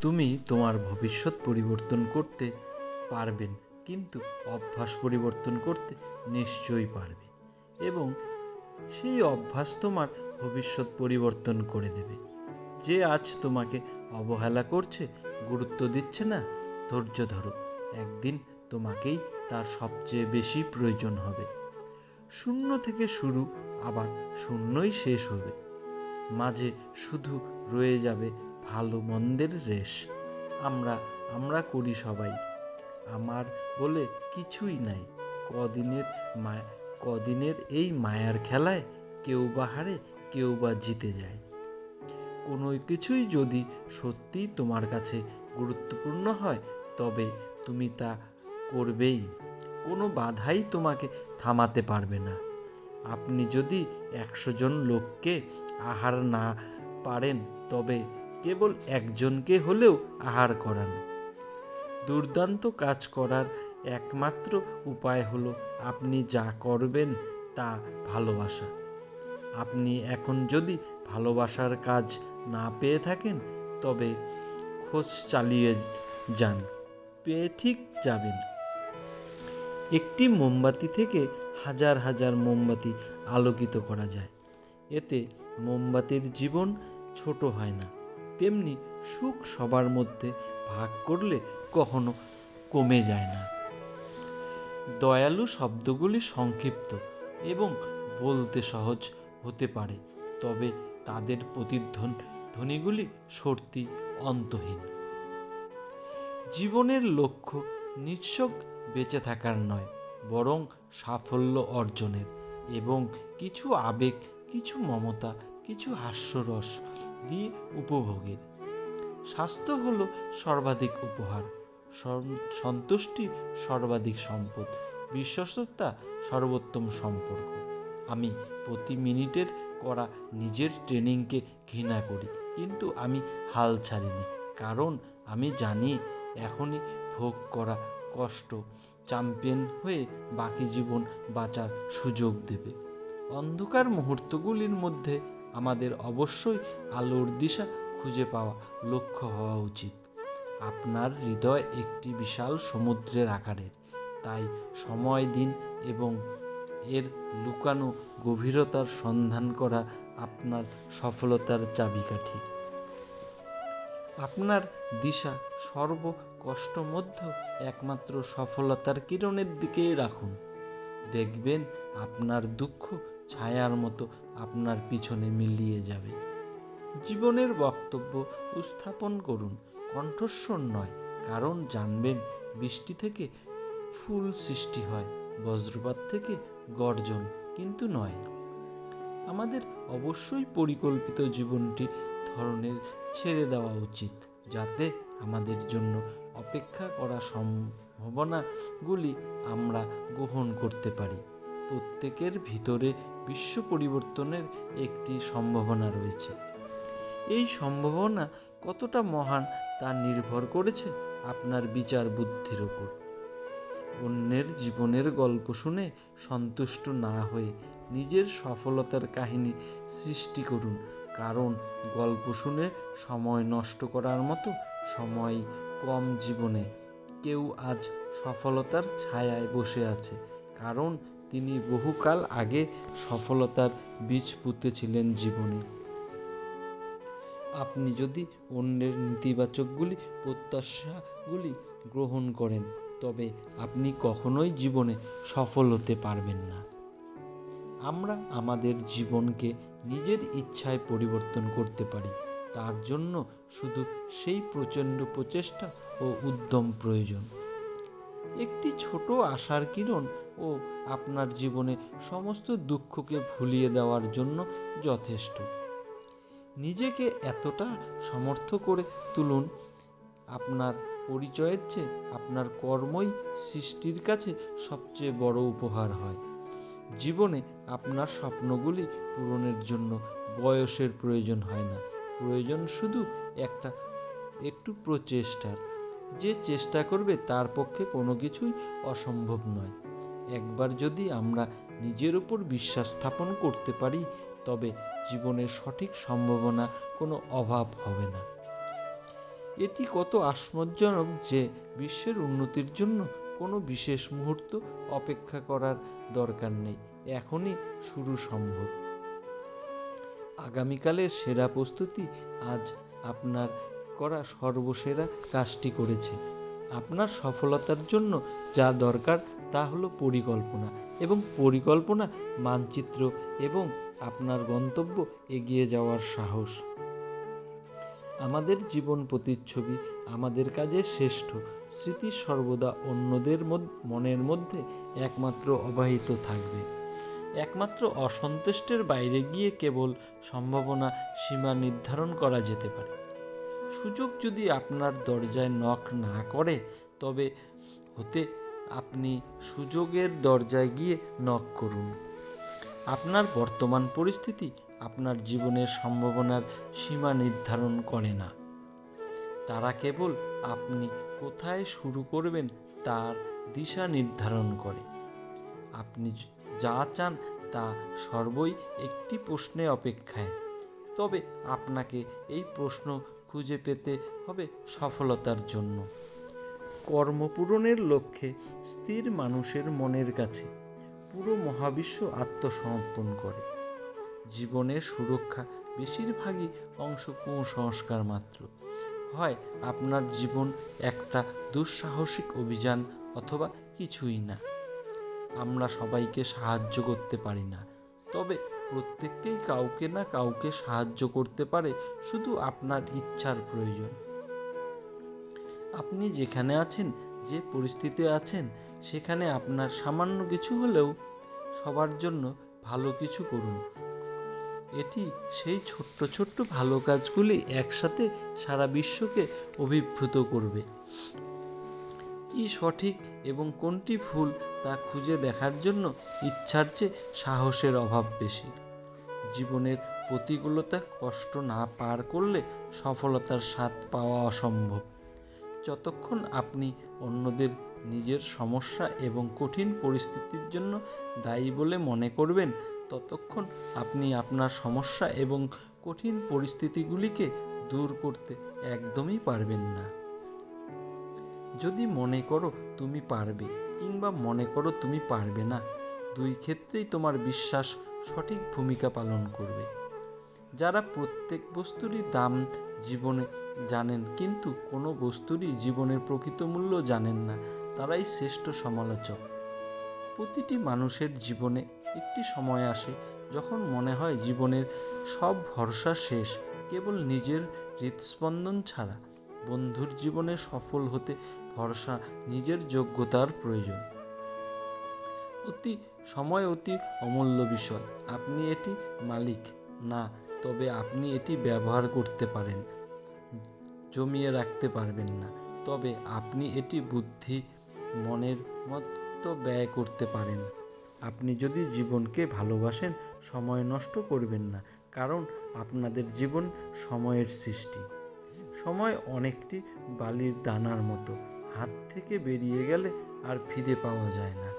তুমি তোমার ভবিষ্যৎ পরিবর্তন করতে পারবেন, কিন্তু অভ্যাস পরিবর্তন করতে নিশ্চয়ই পারবে, এবং সেই অভ্যাস তোমার ভবিষ্যৎ পরিবর্তন করে দেবে। যে আজ তোমাকে অবহেলা করছে, গুরুত্ব দিচ্ছে না, ধৈর্য ধরো, একদিন তোমাকেই তার সবচেয়ে বেশি প্রয়োজন হবে। শূন্য থেকে শুরু, আবার শূন্যই শেষ হবে। মাঝে শুধু রয়ে যাবে ভালো মন্দের রেশ। আমরা করি সবাই, আমার বলে কিছুই নাই। কদিনের এই মায়ার খেলায় কেউ বা হারে, কেউ বা জিতে যায়। কোনো কিছুই যদি সত্যিই তোমার কাছে গুরুত্বপূর্ণ হয়, তবে তুমি তা করবেই। কোনো বাধাই তোমাকে থামাতে পারবে না। আপনি যদি 100 জন লোককে আহার না পারেন, তবে কেবল একজনকে হলেও আহার করান। দুর্দান্ত কাজ করার একমাত্র উপায় হলো আপনি যা করবেন তা ভালোবাসা। আপনি এখন যদি ভালোবাসার কাজ না পেয়ে থাকেন, তবে খোঁজ চালিয়ে যান, পেয়ে ঠিক যাবেন। একটি মোমবাতি থেকে হাজার হাজার মোমবাতি আলোকিত করা যায়। এতে মোমবাতির জীবন ছোট হয় না। তেমনি সুখ সবার মধ্যে ভাগ করলে কখনো কমে যায় না। দয়ালু শব্দগুলি সংক্ষিপ্ত এবং বলতে সহজ হতে পারে, তবে তাদের প্রতিধ্বনিগুলি সত্যি অন্তহীন। জীবনের লক্ষ্য নিছক বেঁচে থাকার নয়, বরং সাফল্য অর্জনের, এবং কিছু আবেগ, কিছু মমতা, কিছু হাস্যরস দিয়ে উপভোগের। স্বাস্থ্য হলো সর্বাধিক উপহার, সন্তুষ্টি সর্বাধিক সম্পদ, বিশ্বস্ততা সর্বোত্তম সম্পর্ক। আমি প্রতি মিনিটের করা নিজের ট্রেনিংকে ঘৃণা করি, কিন্তু আমি হাল ছাড়িনি, কারণ আমি জানি এখনই ভোগ করা কষ্ট চ্যাম্পিয়ন হয়ে বাকি জীবন বাঁচার সুযোগ দেবে। অন্ধকার মুহূর্তগুলির মধ্যে আমাদের অবশ্যই আলোর দিশা খুঁজে পাওয়া লক্ষ্য হওয়া উচিত। আপনার হৃদয় একটি বিশাল সমুদ্রের আকারের, তাই সময় দিন এবং এর লুকানো গভীরতার সন্ধান করা আপনার সফলতার চাবিকাঠি। আপনার দিশা সর্বকষ্টমধ্য একমাত্র সফলতার কিরণের দিকেই রাখুন। দেখবেন আপনার দুঃখ ছায়ার মতো আপনার পিছনে মিলিয়ে যাবে। জীবনের বক্তব্য উপস্থাপন করুন, কণ্ঠস্বর নয়, কারণ জানবেন বৃষ্টি থেকে ফুল সৃষ্টি হয়, বজ্রপাত থেকে গর্জন কিন্তু নয়। আমাদের অবশ্যই পরিকল্পিত জীবনটি ধরনের ছেড়ে দেওয়া উচিত, যাতে আমাদের জন্য অপেক্ষা করা সম্ভাবনাগুলি আমরা গ্রহণ করতে পারি। প্রত্যেকের ভিতরে বিশ্ব পরিবর্তনের একটি সম্ভাবনা রয়েছে। এই সম্ভাবনা কতটা মহান তা নির্ভর করেছে আপনার বিচার বুদ্ধির ওপর। অন্যের জীবনের গল্প শুনে সন্তুষ্ট না হয়ে নিজের সফলতার কাহিনী সৃষ্টি করুন, কারণ গল্প শুনে সময় নষ্ট করার মতো সময় কম জীবনে। কেউ আজ সফলতার ছায়ায় বসে আছে, কারণ তিনি বহুকাল আগে সফলতার বীজ পুঁতেছিলেন জীবনে। আপনি যদি অন্যের নেতিবাচকগুলি, প্রত্যাশাগুলি গ্রহণ করেন, তবে আপনি কখনোই জীবনে সফল হতে পারবেন না। আমরা আমাদের জীবনকে নিজের ইচ্ছায় পরিবর্তন করতে পারি, তার জন্য শুধু সেই প্রচণ্ড প্রচেষ্টা ও উদ্যম প্রয়োজন। একটি ছোট আশার কিরণ ও আপনার জীবনে সমস্ত দুঃখকে ভুলিয়ে দেওয়ার জন্য যথেষ্ট। নিজেকে এতটা সমর্থ করে তুলুন, আপনার পরিচয়ের চেয়ে আপনার কর্মই সৃষ্টির কাছে সবচেয়ে বড় উপহার হয়। জীবনে আপনার স্বপ্নগুলি পূরণের জন্য বয়সের প্রয়োজন হয় না, প্রয়োজন শুধু একটু প্রচেষ্টার। যে চেষ্টা করবে তার পক্ষে কোনো কিছুই অসম্ভব নয়। একবার যদি আমরা নিজের উপর বিশ্বাস স্থাপন করতে পারি, তবে জীবনের সঠিক সম্ভাবনা কোনো অভাব হবে না। এটি কত আশ্চর্যজনক যে বিশ্বের উন্নতির জন্য কোনো বিশেষ মুহূর্ত অপেক্ষা করার দরকার নেই, এখনই শুরু সম্ভব। আগামীকালের সেরা প্রস্তুতি আজ আপনার করা সর্বসেরা কাজটি করেছে। আপনার সফলতার জন্য যা দরকার তা হলো পরিকল্পনা, এবং পরিকল্পনা, মানচিত্র এবং আপনার গন্তব্য এগিয়ে যাওয়ার সাহস। আমাদের জীবন প্রতিচ্ছবি, আমাদের কাজের শ্রেষ্ঠ স্মৃতি সর্বদা অন্যদের মনের মধ্যে একমাত্র অবাহিত থাকবে। একমাত্র অসন্তুষ্টের বাইরে গিয়ে কেবল সম্ভাবনা সীমা নির্ধারণ করা যেতে পারে। সুযোগ যদি আপনার দরজায় নক না করে, তবে আপনি সুযোগের দরজায় গিয়ে নক করুন। আপনার বর্তমান পরিস্থিতি আপনার জীবনের সম্ভাবনার সীমা নির্ধারণ করে না, তারা কেবল আপনি কোথায় শুরু করবেন তার দিশা নির্ধারণ করে। আপনি যা চান তা সর্বই একটি প্রশ্নে অপেক্ষায়, তবে আপনাকে এই প্রশ্ন খুঁজে পেতে হবে সফলতার জন্য। কর্মপূরণের লক্ষ্যে স্থির মানুষের মনের কাছে পুরো মহাবিশ্ব আত্মসমর্পণ করে। জীবনের সুরক্ষা বেশিরভাগই অংশ কুসংস্কার মাত্র। হয় আপনার জীবন একটা দুঃসাহসিক অভিযান, অথবা কিছুই না। আমরা সবাইকে সাহায্য করতে পারি না, তবে প্রত্যেককেই কাউকে না কাউকে সাহায্য করতে পারে, শুধু আপনার ইচ্ছার প্রয়োজন। আপনি যেখানে আছেন, যে পরিস্থিতিতে আছেন, সেখানে আপনার সামান্য কিছু হলেও সবার জন্য ভালো কিছু করুন। এটি সেই ছোট্ট ছোট্ট ভালো কাজগুলি একসাথে সারা বিশ্বকে অভিভূত করবে। কি সঠিক এবং কোনটি ভুল তা খুঁজে দেখার জন্য ইচ্ছার চেয়ে সাহসের অভাব বেশি। জীবনের প্রতিকূলতা কষ্ট না পার করলে সফলতার স্বাদ পাওয়া অসম্ভব। যতক্ষণ আপনি অন্যদের নিজের সমস্যা এবং কঠিন পরিস্থিতির জন্য দায়ী বলে মনে করবেন, ততক্ষণ আপনি আপনার সমস্যা এবং কঠিন পরিস্থিতিগুলিকে দূর করতে একদমই পারবেন না। যদি মনে করো তুমি পারবে, কিংবা মনে করো তুমি পারবে না, দুই ক্ষেত্রেই তোমার বিশ্বাস সঠিক ভূমিকা পালন করবে। যারা প্রত্যেক বস্তুরই দাম জীবনে জানেন কিন্তু কোনো বস্তুরই জীবনের প্রকৃত মূল্য জানেন না, তারাই শ্রেষ্ঠ সমালোচক। প্রতিটি মানুষের জীবনে একটি সময় আসে যখন মনে হয় জীবনের সব ভরসা শেষ, কেবল নিজের হৃদস্পন্দন ছাড়া। বন্ধুর জীবনে সফল হতে ভরসা নিজের যোগ্যতার প্রয়োজন। সময় অতি অমূল্য বিষয়। আপনি এটি মালিক না, তবে আপনি এটি ব্যবহার করতে পারেন। জমিয়ে রাখতে পারবেন না, তবে আপনি এটি বুদ্ধি মনের মতো ব্যয় করতে পারেন। আপনি যদি জীবনকে ভালোবাসেন, সময় নষ্ট করবেন না, কারণ আপনাদের জীবন সময়ের সৃষ্টি। সময় অনেকটি বালির দানার মতো, হাত থেকে বেরিয়ে গেলে আর ফিরে পাওয়া যায় না।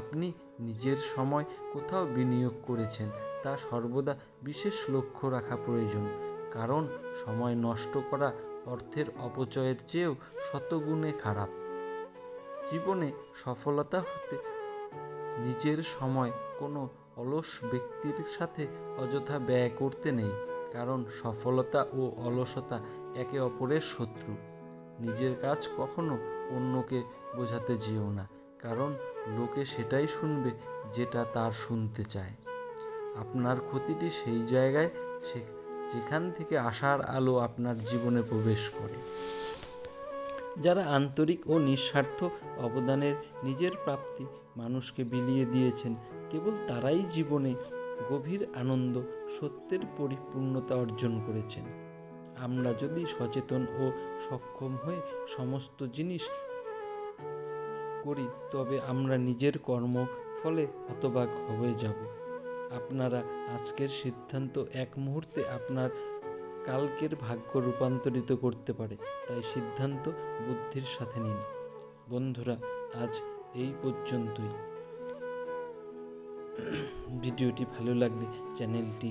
আপনি নিজের সময় কোথাও বিনিয়োগ করেছেন, তা সর্বদা বিশেষ লক্ষ্য রাখা প্রয়োজন, কারণ সময় নষ্ট করা অর্থের অপচয়ের চেয়েও শতগুণে খারাপ। জীবনে সফলতা হতে নিজের সময় কোনো অলস ব্যক্তির সাথে অযথা ব্যয় করতে নেই, কারণ সফলতা ও অলসতা একে অপরের শত্রু। নিজের কাজ কখনো অন্যকে বোঝাতে যেও না, কারণ লোকে সেটাই শুনবে যেটা তার শুনতে চায়। আপনার ক্ষতিটি সেই জায়গায় যেখান থেকে আশার আলো আপনার জীবনে প্রবেশ করে। যারা আন্তরিক ও নিঃস্বার্থ অবদানের নিজের প্রাপ্তি মানুষকে বিলিয়ে দিয়েছেন, কেবল তারাই জীবনে গভীর আনন্দ, সত্যের পরিপূর্ণতা অর্জন করেছেন। আমরা যদি সচেতন ও সক্ষম হয়ে সমস্ত জিনিস করি, তবে আমরা নিজের কর্মফলে হতবাক হয়ে যাব। আপনারা আজকের সিদ্ধান্ত এক মুহূর্তে আপনার কালকের ভাগ্য রূপান্তরিত করতে পারে, তাই সিদ্ধান্ত বুদ্ধির সাথে নিন। বন্ধুরা, আজ এই পর্যন্তই। ভিডিওটি ভালো লাগলে চ্যানেলটি